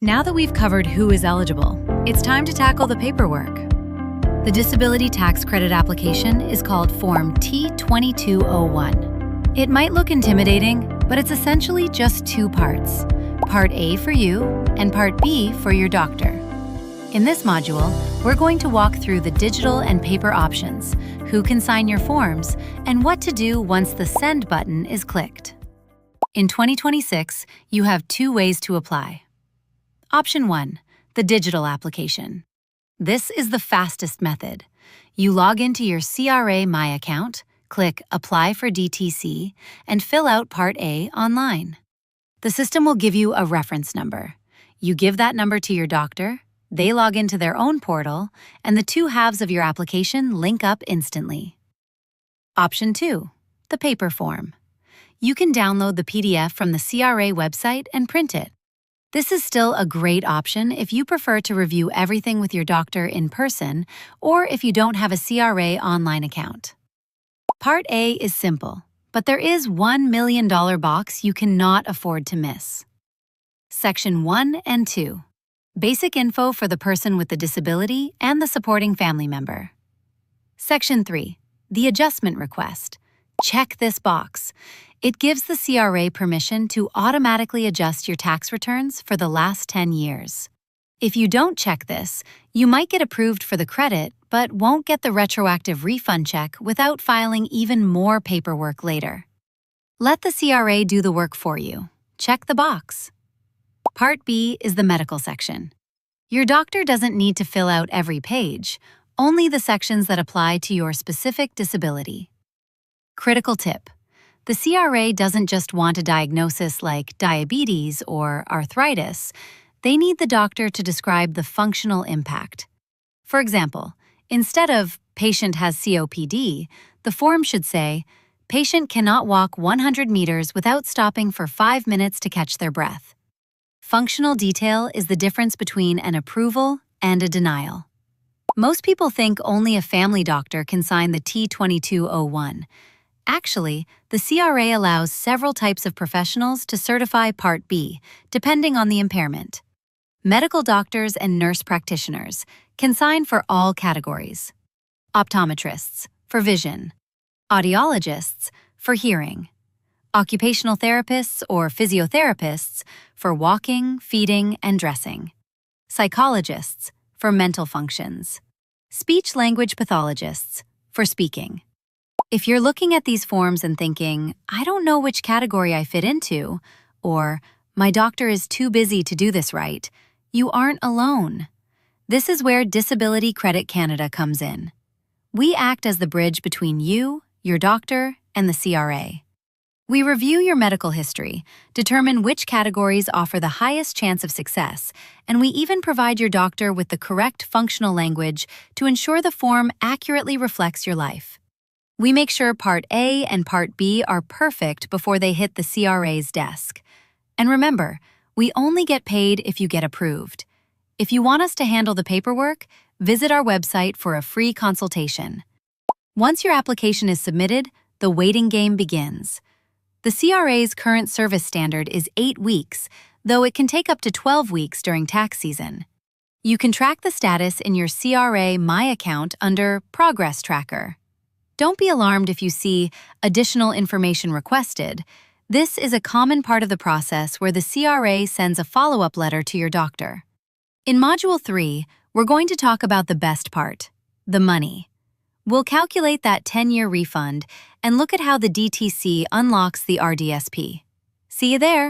Now that we've covered who is eligible, it's time to tackle the paperwork. The disability tax credit application is called Form T2201. It might look intimidating, but it's essentially just two parts. Part A for you and Part B for your doctor. In this module, we're going to walk through the digital and paper options, who can sign your forms, and what to do once the Send button is clicked. In 2026, you have two ways to apply. Option 1, the digital application. This is the fastest method. You log into your CRA My account, click Apply for DTC, and fill out Part A online. The system will give you a reference number. You give that number to your doctor, they log into their own portal, and the two halves of your application link up instantly. Option 2, the paper form. You can download the PDF from the CRA website and print it. This is still a great option if you prefer to review everything with your doctor in person or if you don't have a CRA online account. Part A is simple, but there is $1 million box you cannot afford to miss. Section 1 and 2. Basic info for the person with the disability and the supporting family member. Section 3. The adjustment request. Check this box. It gives the CRA permission to automatically adjust your tax returns for the last 10 years. If you don't check this, you might get approved for the credit, but won't get the retroactive refund check without filing even more paperwork later. Let the CRA do the work for you. Check the box. Part B is the medical section. Your doctor doesn't need to fill out every page, only the sections that apply to your specific disability. Critical tip. The CRA doesn't just want a diagnosis like diabetes or arthritis. They need the doctor to describe the functional impact. For example, instead of patient has COPD, the form should say, patient cannot walk 100 meters without stopping for 5 minutes to catch their breath. Functional detail is the difference between an approval and a denial. Most people think only a family doctor can sign the T2201. Actually, the CRA allows several types of professionals to certify Part B, depending on the impairment. Medical doctors and nurse practitioners can sign for all categories. Optometrists, for vision. Audiologists, for hearing. Occupational therapists or physiotherapists, for walking, feeding, and dressing. Psychologists, for mental functions. Speech-language pathologists, for speaking. If you're looking at these forms and thinking, I don't know which category I fit into, or my doctor is too busy to do this right, you aren't alone. This is where Disability Credit Canada comes in. We act as the bridge between you, your doctor, and the CRA. We review your medical history, determine which categories offer the highest chance of success, and we even provide your doctor with the correct functional language to ensure the form accurately reflects your life. We make sure Part A and Part B are perfect before they hit the CRA's desk. And remember, we only get paid if you get approved. If you want us to handle the paperwork, visit our website for a free consultation. Once your application is submitted, the waiting game begins. The CRA's current service standard is 8 weeks, though it can take up to 12 weeks during tax season. You can track the status in your CRA My account under Progress Tracker. Don't be alarmed if you see additional information requested. This is a common part of the process where the CRA sends a follow-up letter to your doctor. In Module 3, we're going to talk about the best part, the money. We'll calculate that 10-year refund and look at how the DTC unlocks the RDSP. See you there!